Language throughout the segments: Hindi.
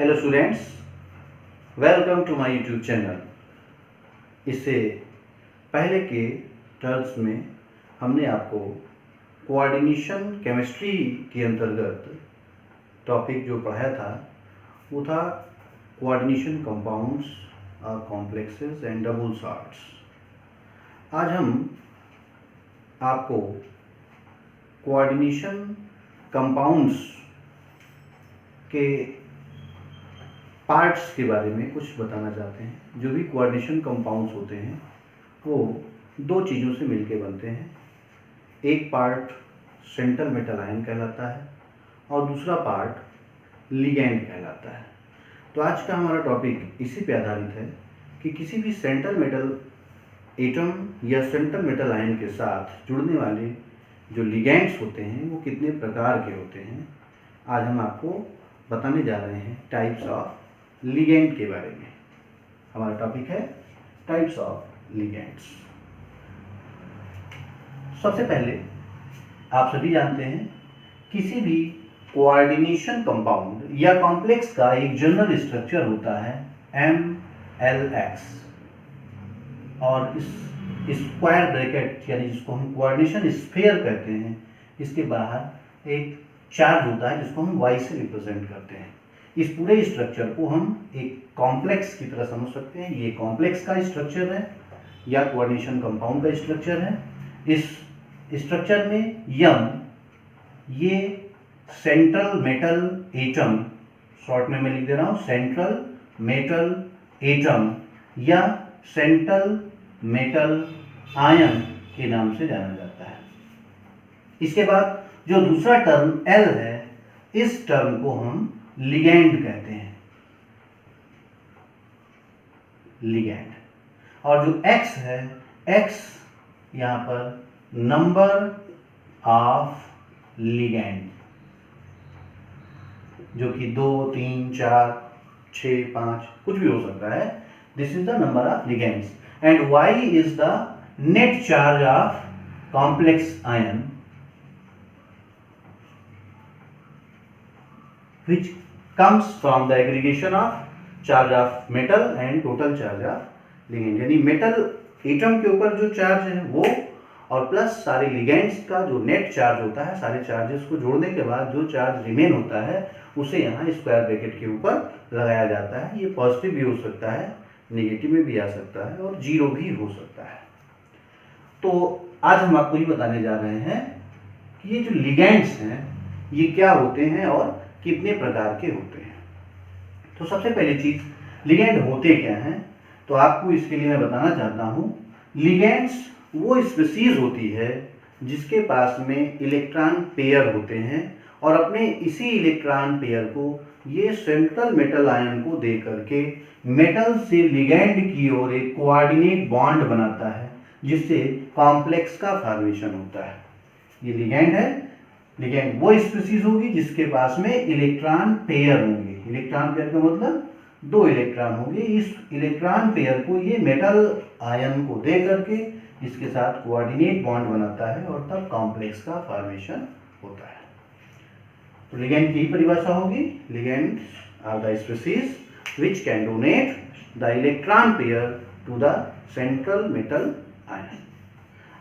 Hello students, welcome to my YouTube channel. इससे पहले के टर्म्स में हमने आपको कोऑर्डिनेशन केमिस्ट्री के अंतर्गत टॉपिक जो पढ़ाया था वो था कोऑर्डिनेशन कंपाउंड्स और कॉम्प्लेक्सेस एंड डबल सॉल्ट्स। आज हम आपको कोऑर्डिनेशन कंपाउंड्स के पार्ट्स के बारे में कुछ बताना चाहते हैं। जो भी कोऑर्डिनेशन कंपाउंड्स होते हैं वो दो चीज़ों से मिलकर बनते हैं। एक पार्ट सेंट्रल मेटल आयन कहलाता है और दूसरा पार्ट लिगैंड कहलाता है। तो आज का हमारा टॉपिक इसी पे आधारित है कि किसी भी सेंट्रल मेटल एटम या सेंट्रल मेटल आयन के साथ जुड़ने वाले जो लिगैंड्स होते हैं वो कितने प्रकार के होते हैं। आज हम आपको बताने जा रहे हैं टाइप्स ऑफ लिगैंड के बारे में। हमारा टॉपिक है टाइप्स ऑफ लिगैंड्स। सबसे पहले आप सभी जानते हैं किसी भी कोऑर्डिनेशन कंपाउंड या कॉम्प्लेक्स का एक जनरल स्ट्रक्चर होता है MLX, और इस स्क्वायर ब्रैकेट यानी जिसको हम कोऑर्डिनेशन स्फीयर कहते हैं, इसके बाहर एक चार्ज होता है जिसको हम Y से रिप्रेजेंट करते हैं। इस पूरे स्ट्रक्चर को हम एक कॉम्प्लेक्स की तरह समझ सकते हैं। ये कॉम्प्लेक्स का स्ट्रक्चर है या कोऑर्डिनेशन कंपाउंड का स्ट्रक्चर है। इस स्ट्रक्चर में ये सेंट्रल मेटल एटम, शॉर्ट में मैं लिख दे रहा हूँ सेंट्रल मेटल एटम या सेंट्रल मेटल आयन के नाम से जाना जाता है। इसके बाद जो दूसरा टर्म L है, इस टर्म को हम लिगैंड कहते हैं, लिगैंड। और जो X है, X यहां पर नंबर ऑफ लिगैंड, जो कि 2, 3, 4, 6, 5 कुछ भी हो सकता है। This is the number of ligands and Y is the net charge of complex ion which comes from the aggregation of charge of metal and total charge of ligand। यानी मेटल एटम के ऊपर जो चार्ज है वो और प्लस सारे लिगैंड्स का जो नेट चार्ज होता है, सारे चार्जेस को जोड़ने के बाद जो चार्ज रिमेन होता है उसे यहाँ स्क्वायर ब्रैकेट के ऊपर लगाया जाता है। ये पॉजिटिव भी हो सकता है, नेगेटिव में भी आ सकता है और जीरो भी हो सकता है। तो आज हम आपको ये बताने जा रहे हैं कि ये जो लिगैंड्स हैं ये क्या होते हैं और कितने प्रकार के होते हैं। तो सबसे पहली चीज, लिगैंड होते क्या हैं, तो आपको इसके लिए मैं बताना चाहता हूं लिगैंड्स वो स्पीशीज होती है जिसके पास में इलेक्ट्रॉन पेयर होते हैं और अपने इसी इलेक्ट्रॉन पेयर को ये सेंट्रल मेटल आयन को दे करके मेटल से लिगैंड की ओर एक कोऑर्डिनेट बॉन्ड बनाता है जिससे कॉम्प्लेक्स का फॉर्मेशन होता है। ये लिगैंड है। लिगैंड वो स्पीशीज होगी जिसके पास में इलेक्ट्रॉन पेयर होंगे। इलेक्ट्रॉन पेयर का मतलब 2 इलेक्ट्रॉन होंगे। इस इलेक्ट्रॉन पेयर को ये मेटल आयन को दे करके इसके साथ कोऑर्डिनेट बॉन्ड बनाता है और तब कॉम्प्लेक्स का फॉर्मेशन होता है। तो लिगैंड की परिभाषा होगी, ligands are the species which can donate the electron pair to the central metal ion.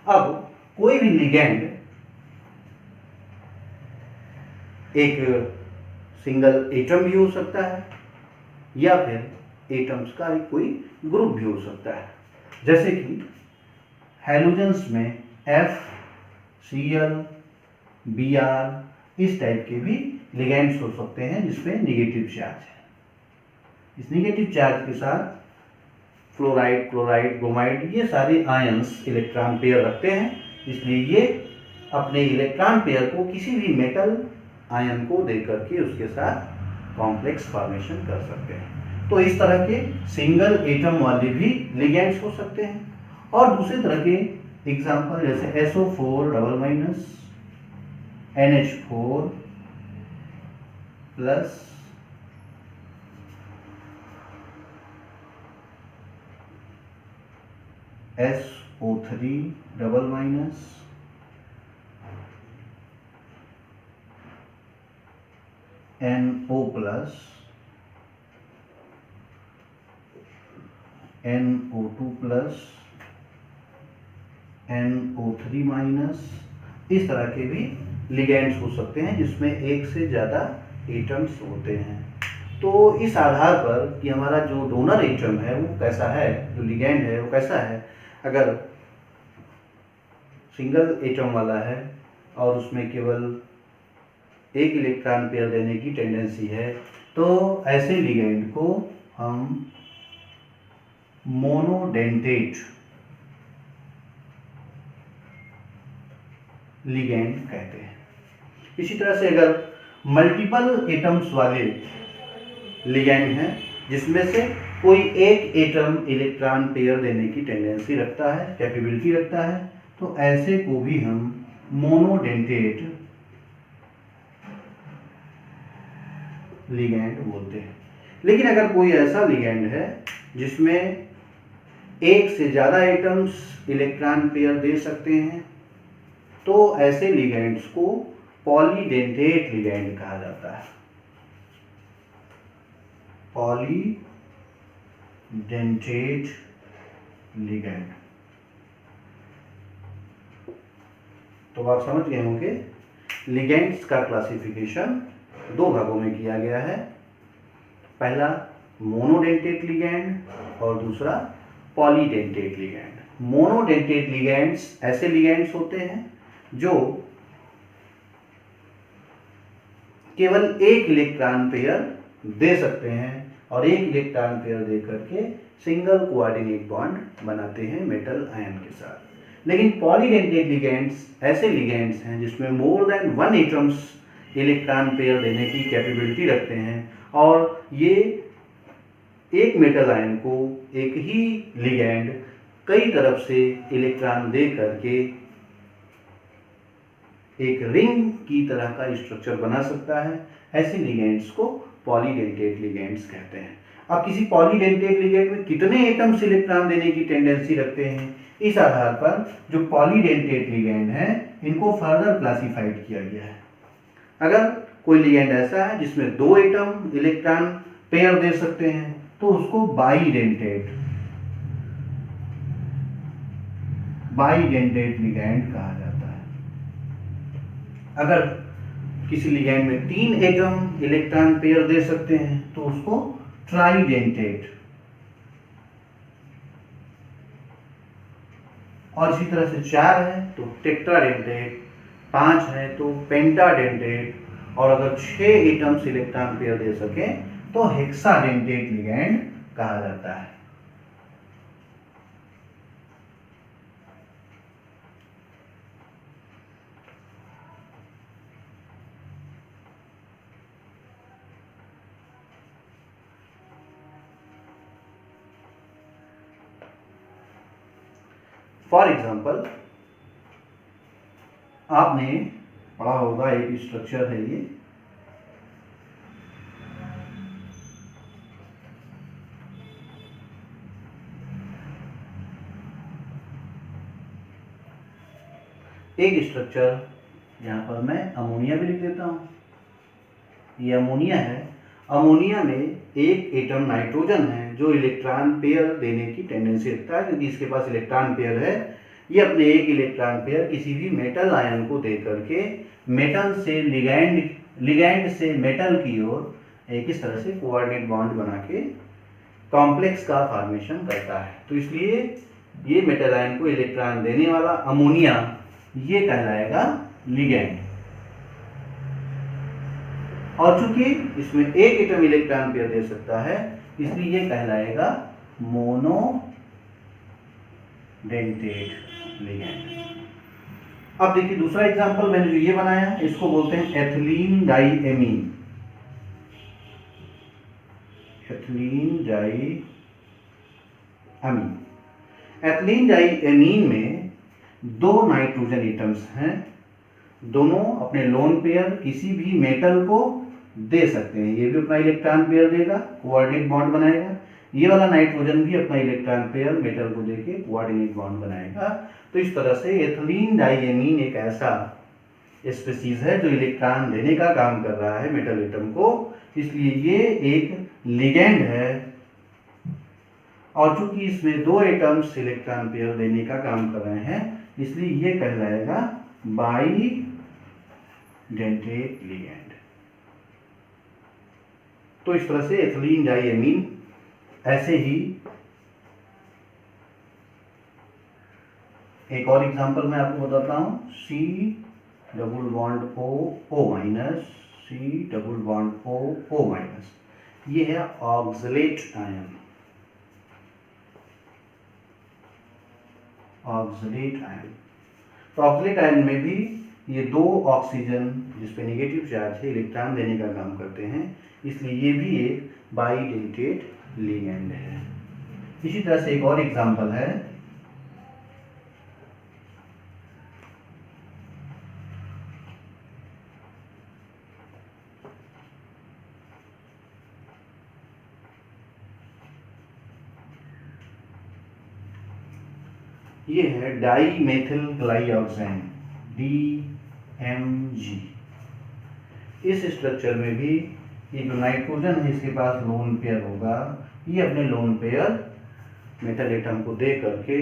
अब कोई भी लिगैंड एक सिंगल एटम भी हो सकता है या फिर एटम्स का एक कोई ग्रुप भी हो सकता है। जैसे कि हैलोजेंस में FCl, Br इस टाइप के भी लिगैंड्स हो सकते हैं जिसमें नेगेटिव चार्ज है। इस नेगेटिव चार्ज के साथ फ्लोराइड, क्लोराइड, ब्रोमाइड ये सारे आयंस इलेक्ट्रॉन पेयर रखते हैं, इसलिए ये अपने इलेक्ट्रॉन पेयर को किसी भी मेटल आयन को दे करके उसके साथ कॉम्प्लेक्स फॉर्मेशन कर सकते हैं। तो इस तरह के सिंगल एटम वाले भी लिगैंड्स हो सकते हैं। और दूसरे तरह के एग्जांपल जैसे SO4 double minus, NH4 plus, SO3 double minus, NO plus NO2 plus, NO3 minus, इस तरह के भी लिगेंड्स हो सकते हैं जिसमें एक से ज़्यादा एटम्स होते हैं। तो इस आधार पर कि हमारा जो डोनर एटम है वो कैसा है, जो लिगेंड है वो कैसा है, अगर सिंगल एटम वाला है और उसमें केवल एक इलेक्ट्रॉन पेयर देने की टेंडेंसी है, तो ऐसे लिगेंड को हम मोनोडेंटेट लिगेंड कहते हैं। इसी तरह से अगर मल्टीपल एटम्स वाले लिगेंड हैं जिसमें से कोई एक एटम इलेक्ट्रॉन पेयर देने की टेंडेंसी रखता है, कैपेबिलिटी रखता है, तो ऐसे को भी हम मोनोडेंटेट लिगेंड बोलते हैं। लेकिन अगर कोई ऐसा लिगेंड है जिसमें एक से ज़्यादा एटम्स इलेक्ट्रॉन पेयर दे सकते हैं, तो ऐसे लिगेंड्स को पॉलीडेंटेट लिगेंड कहा जाता है। Polydentate ligand. तो आप समझ गए होंगे लिगेंड्स का क्लासिफिकेशन दो भागों में किया गया है। पहला मोनोडेंटेट लिगेंड और दूसरा पॉलीडेंटेट लिगेंड। मोनोडेंटेट लिगेंड्स ऐसे लिगेंड्स होते हैं जो केवल एक इलेक्ट्रॉन पेयर दे सकते हैं और एक इलेक्ट्रॉन पेयर दे करके सिंगल कोऑर्डिनेट बॉन्ड बनाते हैं मेटल आयन के साथ। लेकिन पॉलीडेंटेट लिगेंड्स ऐसे लिगेंड्स हैं जिसमें more than one atoms electron pair देने की कैपेबिलिटी रखते हैं और ये एक मेटल आयन को एक ही लिगेंड कई तरफ से इलेक्ट्रॉन दे करके एक रिंग की तरह का स्ट्रक्चर बना सकता है। ऐसे लिगेंड्स को पॉलीडेंटेट लिगेंड्स कहते हैं। अब किसी पॉलीडेंटेट लिगेंड में कितने एटम्स इलेक्ट्रॉन देने की टेंडेंसी रखते हैं, इस आधार पर जो पॉलीडेंटेट लिगेंड है इनको फर्दर क्लासिफाइड किया गया है। अगर कोई लिगेंड ऐसा है जिसमें दो एटम इलेक्ट्रॉन पेयर दे सकते हैं तो उसको बाइडेंटेट लिगेंड कहा जाता है। अगर किसी लिगेंड में तीन एटम इलेक्ट्रॉन पेयर दे सकते हैं तो उसको ट्राइडेंटेट, और इसी तरह से चार है तो टेट्राडेंटेट, पांच है तो पेंटाडेंटेट, और अगर छह एटम्स इलेक्ट्रॉन पेयर दे सके तो हेक्साडेंटेट लिगेंड कहा जाता है। फॉर एग्जाम्पल आपने पढ़ा होगा एक स्ट्रक्चर है ये, एक स्ट्रक्चर यहाँ पर मैं अमोनिया भी लिख देता हूँ। ये अमोनिया है। अमोनिया में एक एटम नाइट्रोजन है जो इलेक्ट्रॉन पेयर देने की टेंडेंसी रखता है, क्योंकि इसके पास इलेक्ट्रॉन पेयर है। ये अपने एक इलेक्ट्रॉन पेयर किसी भी मेटल आयन को दे करके मेटल से लिगैंड से मेटल की ओर एक इस तरह से कोऑर्डिनेट बॉन्ड बना के कॉम्प्लेक्स का फॉर्मेशन करता है। तो इसलिए ये मेटल आयन को इलेक्ट्रॉन देने वाला अमोनिया ये कहलाएगा लिगैंड। और चूंकि इसमें एक एटम इलेक्ट्रॉन पेयर दे सकता है इसलिए ये कहलाएगा मोनोडेंटेट लिगैंड। अब देखिए दूसरा एग्जांपल मैंने जो ये बनाया इसको बोलते हैं एथिलीन डाइएमीन। एथिलीन डाइएमीन में दो नाइट्रोजन एटम्स हैं, दोनों अपने लोन पेयर किसी भी मेटल को दे सकते हैं। ये भी अपना इलेक्ट्रॉन पेयर देगा, कोऑर्डिनेट बॉन्ड बनाएगा। ये वाला नाइट्रोजन भी अपना इलेक्ट्रॉन पेयर मेटल को देके कोऑर्डिनेट बॉन्ड बनाएगा। तो इस तरह से एथिलीन डाइएमीन एक ऐसा स्पीशीज है जो इलेक्ट्रॉन देने का काम कर रहा है मेटल एटम को, इसलिए ये एक लिगैंड है और चूंकि इसमें दो एटम्स इलेक्ट्रॉन पेयर देने का काम कर रहे हैं, इसलिए ये कहलाएगा बाईडेंटेट लिगैंड। तो इस तरह से एथिलीन डाइएमीन, ऐसे ही एक और एग्जांपल मैं आपको बताता हूं, C double bond O O minus, C double bond O O minus, ये है ऑक्सलेट आयन। ऑक्सलेट आयन, तो ऑक्सलेट आयन में भी ये दो ऑक्सीजन जिसपे नेगेटिव चार्ज है इलेक्ट्रॉन देने का काम करते हैं, इसलिए ये भी एक बाईडेंटेट लिगैंड है। इसी तरह से एक और एग्जांपल है, ये है डाईमेथिल ग्लाइऑक्सेन DMG। इस स्ट्रक्चर में भी ये जो नाइट्रोजन है इसके पास लोन पेयर होगा, ये अपने लोन पेयर मेटल एटम को दे करके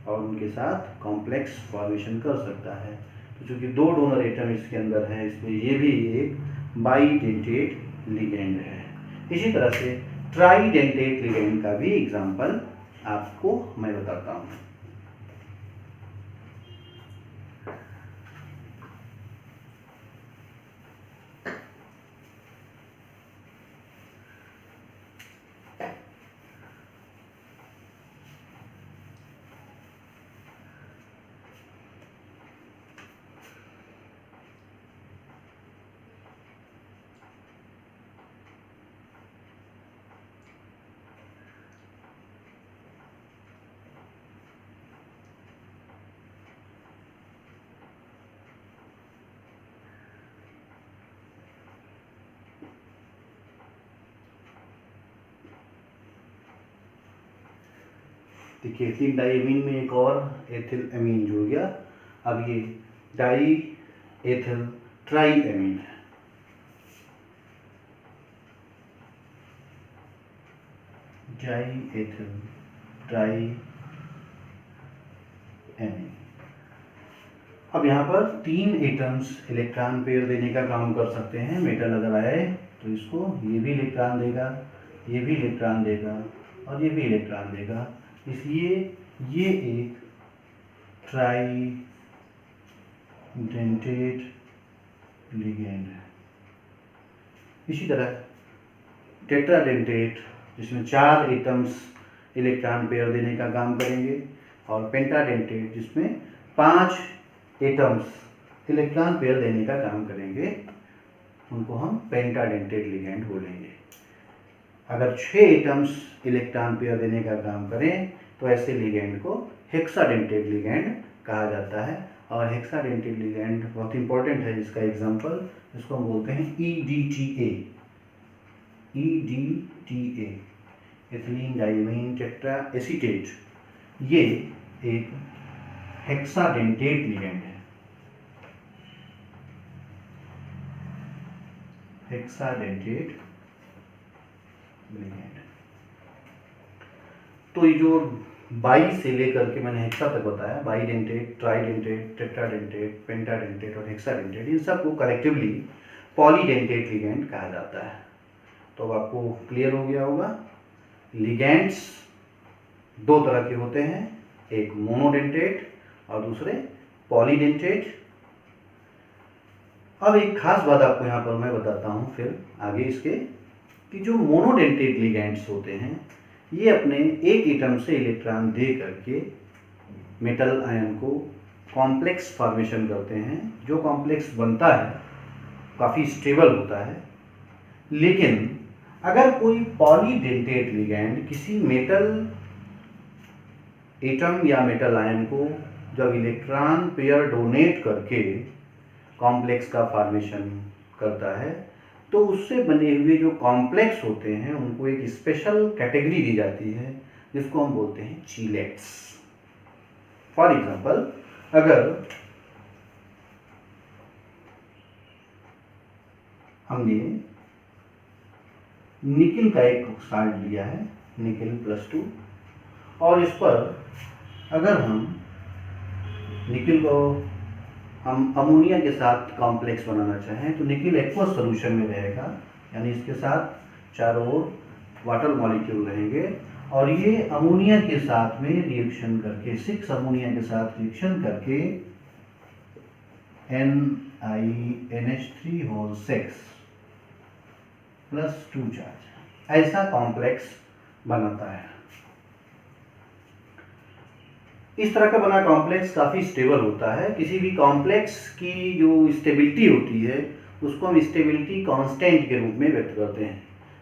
और उनके साथ कॉम्प्लेक्स फॉर्मेशन कर सकता है। तो चूंकि दो डोनर एटम इसके अंदर है, इसलिए ये भी एक बाईडेंटेट लिगैंड है। इसी तरह से ट्राईडेंटेट लिगैंड का भी एग्जांपल आपको मैं बताता हूँ। देखिए एथिलीन डाइएमीन में एक और एथिल एमीन जुड़ गया, अब ये डाई एथिल ट्राई एमीन है। Die ethyl try amine. अब यहाँ पर तीन एटम्स इलेक्ट्रॉन पेयर देने का काम कर सकते हैं। मेटल अगर आए तो इसको ये भी इलेक्ट्रॉन देगा, ये भी इलेक्ट्रॉन देगा और ये भी इलेक्ट्रॉन देगा, इसलिए ये एक ट्राईडेंटेट लिगैंड है। इसी तरह टेट्राडेंटेट, जिसमें चार एटम्स इलेक्ट्रॉन पेयर देने का काम करेंगे, और पेंटाडेंटेट जिसमें पांच एटम्स इलेक्ट्रॉन पेयर देने का काम करेंगे, उनको हम पेंटाडेंटेट लिगैंड बोलेंगे। अगर 6 एटम्स इलेक्ट्रॉन पेयर देने का काम करें तो ऐसे लिगैंड को हेक्साडेंटेट लिगैंड कहा जाता है। और हेक्साडेंटेट लिगैंड बहुत इंपॉर्टेंट है, जिसका एग्जांपल जिसको हम बोलते हैं EDTA। EDTA ethylene diamine tetra acetate, ये एक हेक्साडेंटेट लिगैंड है। Hexadentate ligand. तो ये जो बाई से लेकर के मैंने हेक्सा तक बताया, बाईडेंटेट, ट्राईडेंटेट, टेट्राडेंटेट, पेंटाडेंटेट और हेक्साडेंटेट, इन सबको कलेक्टिवली पॉलीडेंटेट लिगैंड कहा जाता है। तो अब आपको क्लियर हो गया होगा। लिगैंड्स दो तरह के होते हैं, एक मोनोडेंटेट और दूसरे पॉलीडेंटेट। अब एक खास बात आपको यहाँ पर मैं बताता हूँ फिर आगे इसके, कि जो मोनोडेंटेट लिगैंड्स होते हैं ये अपने एक एटम से इलेक्ट्रॉन दे करके मेटल आयन को कॉम्प्लेक्स फॉर्मेशन करते हैं। जो कॉम्प्लेक्स बनता है काफ़ी स्टेबल होता है। लेकिन अगर कोई पॉलीडेंटेट लिगैंड किसी मेटल एटम या मेटल आयन को जब इलेक्ट्रॉन पेयर डोनेट करके कॉम्प्लेक्स का फॉर्मेशन करता है, तो उससे बने हुए जो कॉम्प्लेक्स होते हैं उनको एक स्पेशल कैटेगरी दी जाती है, जिसको हम बोलते हैं चीलेट्स। फॉर एग्जांपल, अगर हमने निकिल का एक साल्ट लिया है, निकिल +2, और इस पर अगर हम निकिल को हम अमोनिया के साथ कॉम्प्लेक्स बनाना चाहें तो निकिल एक्वस सोल्यूशन में रहेगा, यानी इसके साथ चारों ओर वाटर मॉलिक्यूल रहेंगे और ये अमोनिया के साथ में रिएक्शन करके 6 अमोनिया के साथ रिएक्शन करके NiNH3 प्लस 2 चार्ज ऐसा कॉम्प्लेक्स बनाता है। इस तरह का बना कॉम्प्लेक्स काफ़ी स्टेबल होता है। किसी भी कॉम्प्लेक्स की जो स्टेबिलिटी होती है उसको हम स्टेबिलिटी कांस्टेंट के रूप में व्यक्त करते हैं।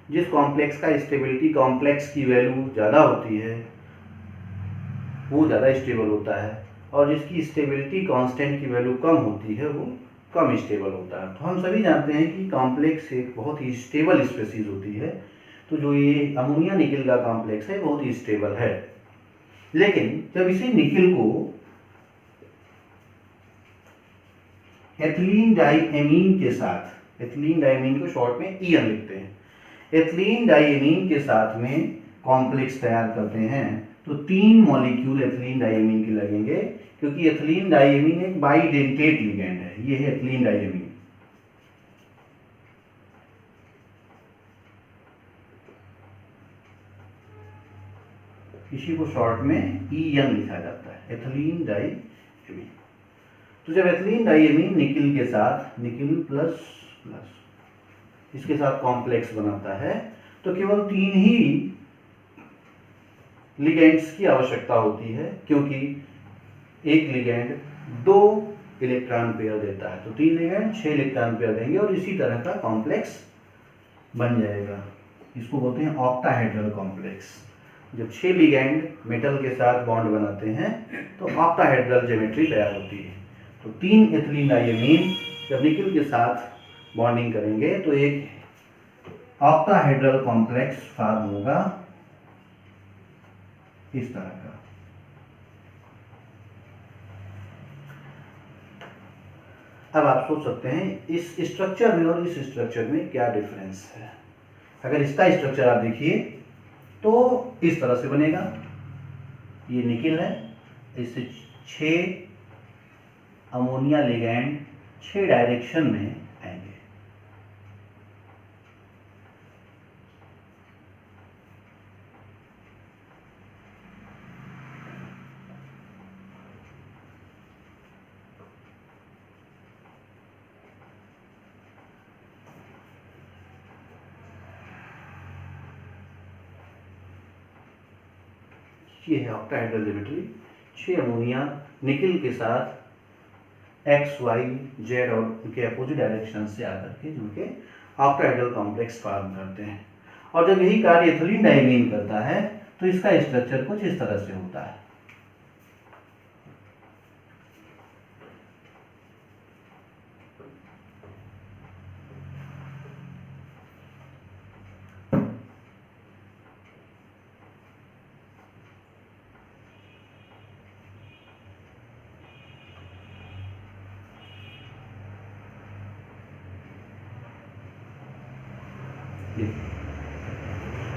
जिस कॉम्प्लेक्स का स्टेबिलिटी कॉम्प्लेक्स की वैल्यू ज़्यादा होती है वो ज़्यादा स्टेबल होता है और जिसकी स्टेबिलिटी कांस्टेंट की वैल्यू कम होती है वो कम स्टेबल होता है। तो हम सभी जानते हैं कि कॉम्प्लेक्स एक बहुत ही स्टेबल स्पेसीज होती है। तो जो ये अमोनिया निकिल का कॉम्प्लेक्स है बहुत ही स्टेबल है, लेकिन जब इसे निकिल को एथिलीन डाइएमीन के साथ, एथिलीन डाइएमीन को शॉर्ट में EN लिखते हैं, एथिलीन डाइएमीन के साथ में कॉम्प्लेक्स तैयार करते हैं तो 3 मॉलिक्यूल एथिलीन डाइएमीन के लगेंगे, क्योंकि एथिलीन डाइएमीन एक बाइडेंटेट लिगैंड है। ये है एथिलीन डाइएमीन। इसी को शॉर्ट में EN लिखा जाता है, एथिलीन डाइएमीन। तो जब एथिलीन डाइएमीन निकिल के साथ, निकिल प्लस प्लस इसके साथ कॉम्प्लेक्स बनाता है तो केवल 3 ही लिगेंड्स की आवश्यकता होती है, क्योंकि एक लिगेंड 2 इलेक्ट्रॉन पेयर देता है। तो 3 लिगेंड 6 इलेक्ट्रॉन पेयर देंगे और इसी तरह का कॉम्प्लेक्स बन जाएगा। इसको बोलते हैं ऑक्टाहेड्रल कॉम्प्लेक्स। जब 6 लिगेंड मेटल के साथ बॉन्ड बनाते हैं तो ऑक्टाहेड्रल ज्योमेट्री तैयार होती है। तो 3 एथिलीन डाइएमीन जब निकिल के साथ बॉन्डिंग करेंगे तो एक ऑक्टाहेड्रल कॉम्प्लेक्स फॉर्म होगा इस तरह का। अब आप सोच सकते हैं इस स्ट्रक्चर में और इस स्ट्रक्चर में क्या डिफरेंस है। अगर इसका स्ट्रक्चर आप देखिए तो इस तरह से बनेगा। ये निकिल है, इससे 6 अमोनिया लिगैंड 6 डायरेक्शन में आएंगे। ये है ऑक्टाहेड्रल ज्योमेट्री। 6 अमोनिया निकिल के साथ X, Y, Z और उनके अपोजिट डायरेक्शन से आकर के जिनके ऑक्टाहेड्रल कॉम्प्लेक्स फॉर्म करते हैं। और जब यही कार्य एथिलीन डाइएमीन करता है तो इसका स्ट्रक्चर कुछ इस तरह से होता है।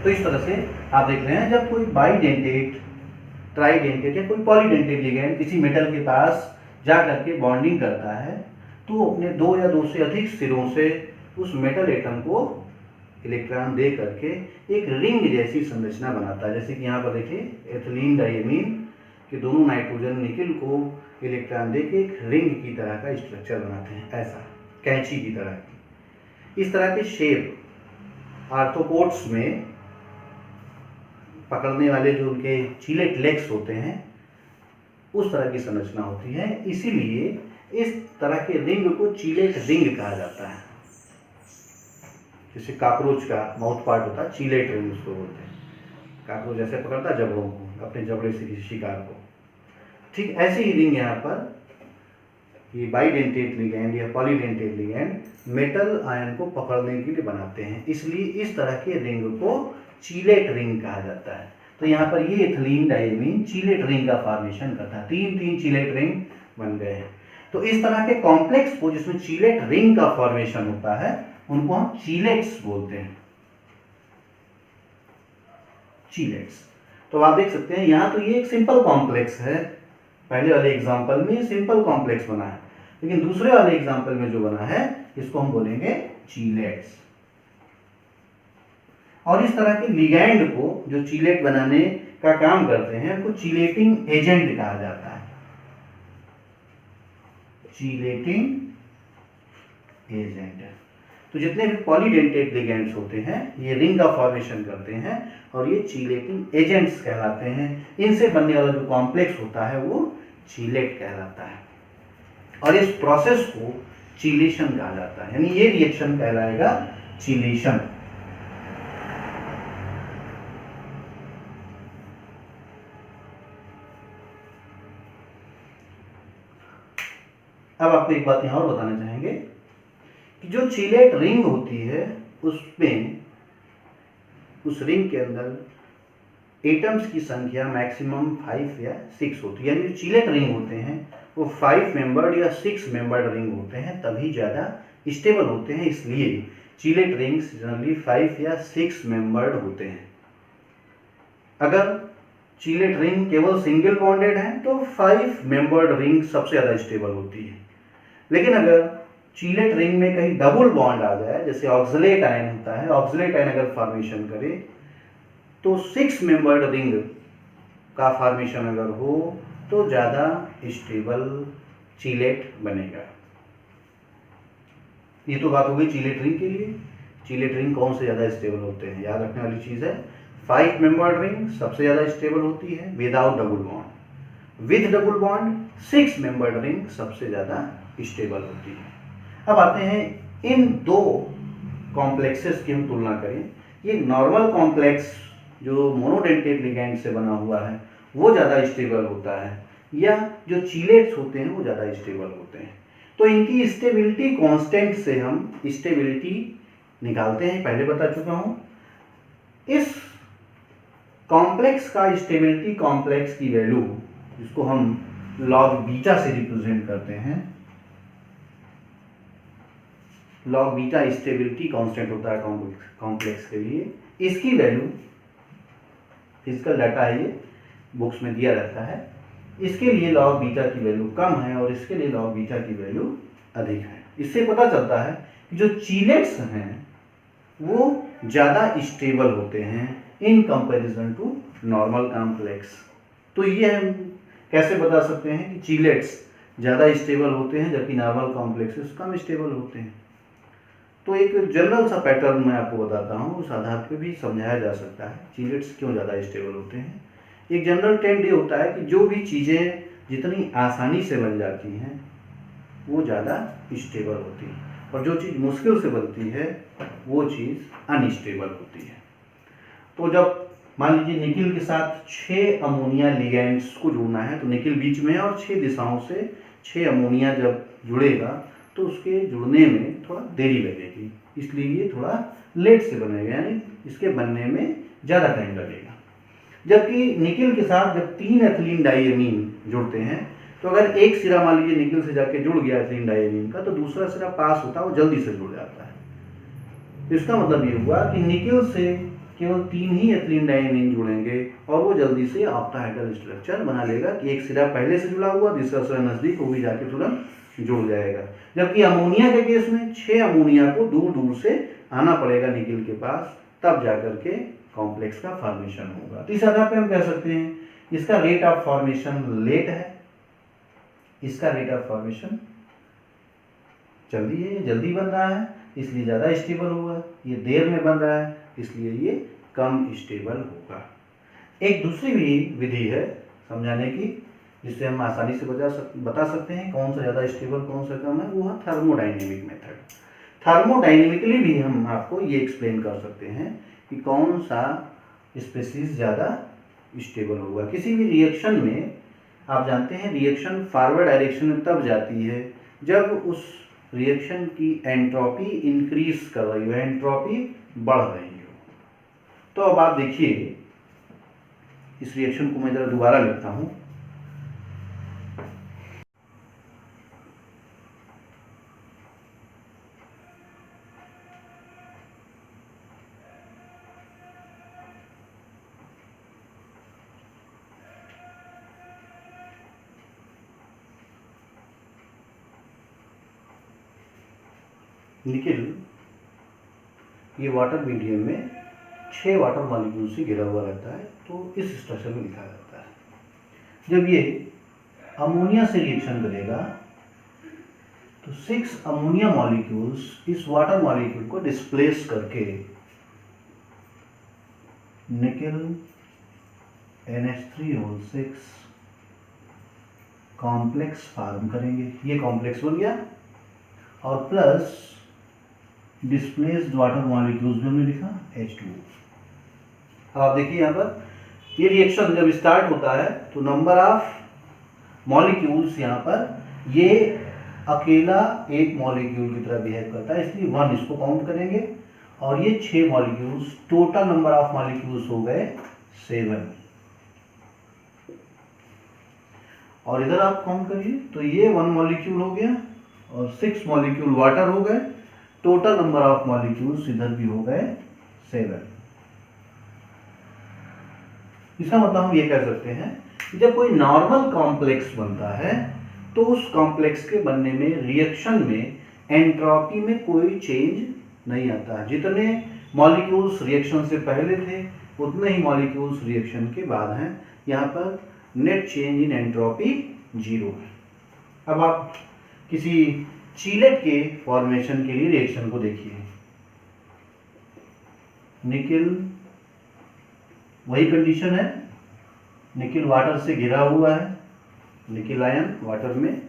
तो इस तरह से आप देख रहे हैं जब कोई बाइडेंटेट, ट्राइडेंटेट या कोई पॉलीडेंटेट लिगैंड किसी मेटल के पास जा करके बॉन्डिंग करता है तो अपने 2 या 2 से अधिक सिरों से उस मेटल एटम को इलेक्ट्रॉन दे करके एक रिंग जैसी संरचना बनाता है। जैसे कि यहाँ पर देखिए एथिलीन डाइएमीन के दोनों नाइट्रोजन निकिल को इलेक्ट्रॉन दे के एक रिंग की तरह का स्ट्रक्चर बनाते हैं, ऐसा कैंची की तरह। इस तरह के शेप आर्थ्रोपोड्स में पकड़ने वाले जो उनके चिलेट लेग्स होते हैं उस तरह की संरचना होती है। इसीलिए इस तरह के रिंग को चिलेट रिंग कहा जाता है। जैसे काकरोच का माउथ पार्ट होता है, चिलेट रिंग उसको बोलते हैं। काकरोच जैसे पकड़ता है जबड़ों को, अपने जबड़े से किसी शिकार को, ठीक ऐसे ही रिंग यहाँ पर ये बाइडेंटेट लिगैंड या पॉलीडेंटेट लिगैंड मेटल आयन को पकड़ने के लिए बनाते हैं। इसलिए इस तरह के रिंग को चिलेट रिंग कहा जाता है। तो यहाँ पर ये एथिलीन डाइएमीन चिलेट रिंग का फॉर्मेशन करता है। 3 चिलेट रिंग बन गए हैं। तो इस तरह के कॉम्प्लेक्स को जिसमें चिलेट रिंग का फॉर्मेशन होता है उनको हम चिलेट्स बोलते हैं, चिलेट्स। तो आप देख सकते हैं यहाँ तो ये एक सिंपल कॉम्प्लेक्स है, पहले वाले एग्जाम्पल में सिंपल कॉम्प्लेक्स बना है, लेकिन दूसरे वाले एग्जाम्पल में जो बना है इसको हम बोलेंगे चीलेट्स। और इस तरह के लिगैंड को जो चीलेट बनाने का काम करते हैं उनको चीलेटिंग एजेंट कहा जाता है। चीलेटिंग एजेंट। तो जितने भी पॉलीडेंटेट लिगेंड्स होते हैं ये रिंग का फॉर्मेशन करते हैं और ये चीलेटिंग एजेंट्स कहलाते हैं। इनसे बनने वाला जो कॉम्प्लेक्स होता है वो चीलेट कहलाता है और इस प्रोसेस को चीलेशन कहा जाता है, यानी ये रिएक्शन कहलाएगा चीलेशन। अब आपको एक बात यहां और बताना चाहेंगे कि जो चीलेट रिंग होती है उसमें उस रिंग के अंदर एटम्स की संख्या मैक्सिमम 5 या 6 होती है, यानी जो चीलेट रिंग होते हैं वो 5 मेंबर्ड या 6 मेंबर्ड रिंग होते हैं, तभी ज़्यादा स्टेबल होते हैं। इसलिए चीलेट रिंग्स जनरली 5 या 6 मेंबर्ड होते हैं। अगर चीलेट रिंग केवल सिंगल बॉन्डेड है तो 5 मेंबर्ड रिंग सबसे ज़्यादा स्टेबल होती है, लेकिन अगर चीलेट रिंग में कहीं डबल बॉन्ड आ जाए, जैसे ऑक्सलेट आयन होता है, ऑक्सलेट आयन अगर फॉर्मेशन करे तो 6 मेंबर्ड रिंग का फॉर्मेशन अगर हो तो ज़्यादा स्टेबल चीलेट बनेगा। ये तो बात हो गई चीलेट रिंग के लिए। चीलेट रिंग कौन से ज़्यादा स्टेबल होते हैं, याद रखने वाली चीज़ है 5 मेंबर्ड रिंग सबसे ज़्यादा स्टेबल होती है without double bond. With double bond 6 membered ring सबसे ज़्यादा स्टेबल होती है। अब आते हैं इन दो कॉम्प्लेक्सेस की हम तुलना करें। ये नॉर्मल कॉम्प्लेक्स जो मोनोडेंटेट लिगैंड से बना हुआ है वो ज़्यादा स्टेबल होता है या जो चीलेट्स होते हैं वो ज़्यादा स्टेबल होते हैं। तो इनकी स्टेबिलिटी कांस्टेंट से हम स्टेबिलिटी निकालते हैं, पहले बता चुका हूँ। इस कॉम्प्लेक्स का स्टेबिलिटी कॉम्प्लेक्स की वैल्यू जिसको हम लॉग बीटा से रिप्रेजेंट करते हैं, लॉग बीटा स्टेबिलिटी कांस्टेंट होता है कॉम्प्लेक्स के लिए। इसकी वैल्यू फिजिकल डाटा है, ये बुक्स में दिया रहता है। इसके लिए लॉग बीटा की वैल्यू कम है और इसके लिए लॉग बीटा की वैल्यू अधिक है। इससे पता चलता है कि जो चीलेट्स हैं वो ज़्यादा स्टेबल होते हैं in comparison to normal complex. तो ये हम कैसे बता सकते हैं कि चीलेट्स ज़्यादा स्टेबल होते हैं जबकि नॉर्मल कॉम्प्लेक्सेस कम स्टेबल होते हैं। तो एक जनरल सा पैटर्न मैं आपको बताता हूँ, उस आधार पे भी समझाया जा सकता है चीलेट्स क्यों ज़्यादा स्टेबल होते हैं। एक जनरल ट्रेंड ये होता है कि जो भी चीज़ें जितनी आसानी से बन जाती हैं वो ज़्यादा स्टेबल होती है और जो चीज़ मुश्किल से बनती है वो चीज़ अनस्टेबल होती है। तो जब मान लीजिए निकिल के साथ 6 अमोनिया लिगैंड्स को जुड़ना है तो निकिल बीच में और 6 दिशाओं से 6 अमोनिया जब जुड़ेगा तो उसके जुड़ने में थोड़ा देरी लगेगी, इसलिए ये थोड़ा लेट से बनेगा, यानी इसके बनने में ज़्यादा टाइम लगेगा। जबकि निकिल के साथ जब 3 एथिलीन डाइएमीन जुड़ते हैं तो अगर एक सिरा मान लीजिए निकिल से जाके जुड़ गया एथिलीन डाइएमीन का तो दूसरा सिरा पास होता है वो जल्दी से जुड़ जाता है। इसका मतलब ये हुआ कि निकिल से केवल 3 ही एथिलीन डाइएमीन जुड़ेंगे और वो जल्दी से ऑक्टाहेड्रल स्ट्रक्चर बना लेगा कि एक सिरा पहले से जुड़ा हुआ दूसरा सिरा नज़दीक हो भी जाके तुरंत जुड़ जाएगा। जबकि अमोनिया के केस में 6 अमोनिया को दूर दूर से आना पड़ेगा निकिल के पास, तब जाकर के कॉम्प्लेक्स का फॉर्मेशन होगा। तो इस आधार पे हम कह सकते हैं इसका रेट ऑफ फॉर्मेशन लेट है, इसका रेट ऑफ फॉर्मेशन जल्दी है, जल्दी बन रहा है इसलिए ज़्यादा स्टेबल होगा, ये देर में बन रहा है इसलिए ये कम स्टेबल होगा। एक दूसरी भी विधि है समझाने की जिससे हम आसानी से बता सकते हैं कौन सा ज़्यादा स्टेबल कौन सा कम है, वो है थर्मोडाइनेमिक मेथड। थर्मोडाइनेमिकली भी हम आपको ये एक्सप्लेन कर सकते हैं कि कौन सा स्पीशीज ज़्यादा स्टेबल होगा। किसी भी रिएक्शन में आप जानते हैं रिएक्शन फॉरवर्ड डायरेक्शन में तब जाती है जब उस रिएक्शन की एंट्रोपी इंक्रीज कर रही हो, एंट्रोपी बढ़ रही हो। तो अब आप देखिए इस रिएक्शन को मैं जरा दोबारा लिखता हूँ। निकेल ये वाटर मीडियम में 6 वाटर मॉलिक्यूल से घिरा हुआ रहता है, तो इस स्ट्रक्चर में लिखा जाता है। जब ये अमोनिया से रिएक्शन करेगा तो 6 अमोनिया मॉलिक्यूल्स इस वाटर मॉलिक्यूल को डिस्प्लेस करके निकेल NH3O6 कॉम्प्लेक्स फॉर्म करेंगे। ये कॉम्प्लेक्स बन गया और प्लस डिस्प्लेस्ड वाटर मॉलिक्यूल्स में हमने लिखा H2O। अब आप देखिए यहाँ पर ये रिएक्शन जब स्टार्ट होता है तो नंबर ऑफ मॉलिक्यूल्स यहाँ पर ये अकेला एक मॉलिक्यूल की तरह बिहेव करता है, इसलिए 1 इसको काउंट करेंगे और ये 6 molecules, total number of molecules हो गए 7। और इधर आप काउंट करिए तो ये 1 मॉलिक्यूल हो गया और 6 मॉलिक्यूल वाटर हो गए, टोटल नंबर ऑफ मॉलिक्यूल्स इधर भी हो गए 7। इसका मतलब हम ये कह सकते हैं कि जब कोई नॉर्मल कॉम्प्लेक्स बनता है तो उस कॉम्प्लेक्स के बनने में रिएक्शन में एंट्रोपी में कोई चेंज नहीं आता है। जितने मॉलिक्यूल्स रिएक्शन से पहले थे उतने ही मॉलिक्यूल्स रिएक्शन के बाद हैं। यहाँ पर नेट चेंज इन एंट्रोपी 0 है। अब आप किसी चीलेट के फॉर्मेशन के लिए रिएक्शन को देखिए। निकेल वही कंडीशन है, निकेल वाटर से घिरा हुआ है, निकेल आयन वाटर में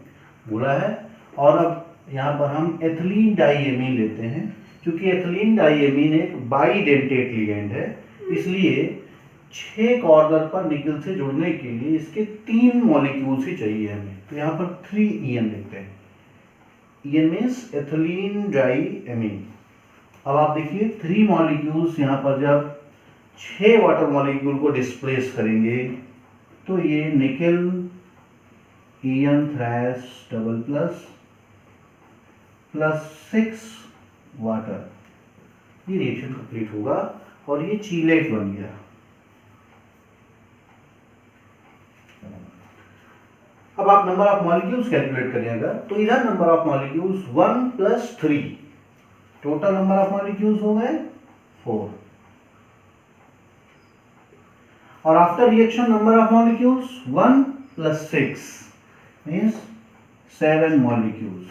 घुला है। और अब यहाँ पर हम एथिलीन डाइएमीन लेते हैं। क्योंकि एथिलीन डाइएमीन एक बाइडेंटेट लिगेंड है, इसलिए 6 कॉर्नर पर निकेल से जुड़ने के लिए इसके 3 मॉलिक्यूल्स ही चाहिए हमें। तो यहाँ पर 3 लिखते हैं। EN means ethylene diamine. अब आप देखिए 3 मॉलिक्यूल्स यहाँ पर जब 6 वाटर मॉलिक्यूल को डिस्प्लेस करेंगे तो ये nickel EN3 double plus 6 water, ये रिएक्शन कंप्लीट होगा और ये चीलेट बन गया। अब आप नंबर ऑफ मॉलिक्यूल्स कैलकुलेट करिएगा तो इधर number of molecules 1 + 3, total number of molecules हो गए 4। और after reaction number of molecules 1 + 6 means 7 molecules.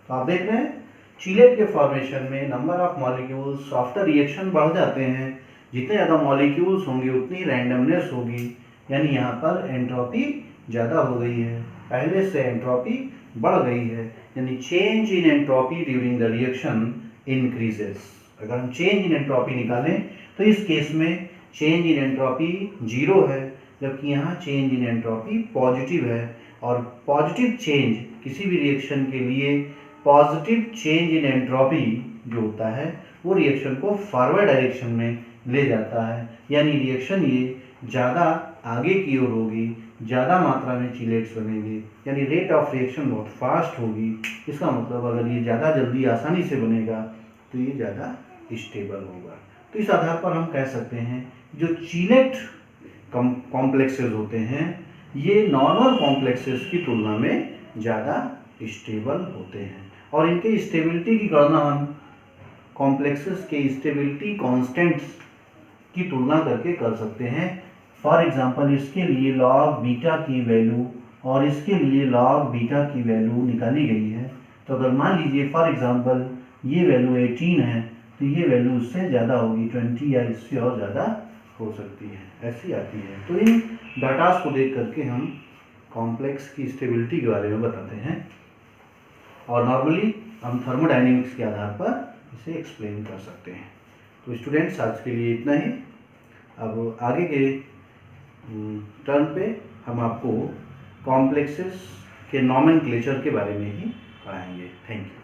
तो आप देख रहे हैं चीलेट के फॉर्मेशन में number of molecules after reaction बढ़ जाते हैं। जितने ज़्यादा मॉलिक्यूल्स होंगे उतनी रैंडमनेस होगी, यानी यहाँ पर एंट्रोपी ज़्यादा हो गई है, पहले से एंट्रोपी बढ़ गई है, यानी change in entropy during the reaction increases. अगर हम चेंज इन एंट्रोपी निकालें तो इस केस में चेंज इन एंट्रोपी 0 है, जबकि यहाँ चेंज इन एंट्रोपी पॉजिटिव है। और पॉजिटिव चेंज किसी भी रिएक्शन के लिए पॉजिटिव चेंज इन एंट्रोपी जो होता है वो रिएक्शन को फॉरवर्ड डायरेक्शन में ले जाता है, यानी रिएक्शन ये ज़्यादा आगे की ओर होगी, ज़्यादा मात्रा में चीलेट्स बनेंगे, यानी रेट ऑफ रिएक्शन बहुत फास्ट होगी। इसका मतलब अगर ये ज़्यादा जल्दी आसानी से बनेगा तो ये ज़्यादा स्टेबल होगा। तो इस आधार पर हम कह सकते हैं जो चीलेट कॉम्प्लेक्सेस होते हैं ये नॉर्मल कॉम्प्लेक्सेस की तुलना में ज़्यादा स्टेबल होते हैं। और इनके स्टेबिलिटी की गणना हम कॉम्प्लेक्सेस के स्टेबिलिटी कांस्टेंट्स की तुलना करके कर सकते हैं। फॉर एग्जांपल इसके लिए लॉग बीटा की वैल्यू और इसके लिए लॉग बीटा की वैल्यू निकाली गई है। तो अगर मान लीजिए फॉर एग्जांपल ये वैल्यू 18 है तो ये वैल्यू उससे ज़्यादा होगी, 20 या इससे और ज़्यादा हो सकती है, ऐसी आती है। तो इन डाटास को देख करके हम कॉम्प्लेक्स की स्टेबिलिटी के बारे में बताते हैं और नॉर्मली हम थर्मोडायनेमिक्स के आधार पर इसे एक्सप्लेन कर सकते हैं। तो स्टूडेंट्स आज के लिए इतना ही। अब आगे के टर्न पे हम आपको कॉम्प्लेक्सेस के नॉमेनक्लेचर के बारे में ही पढ़ाएंगे। Thank you.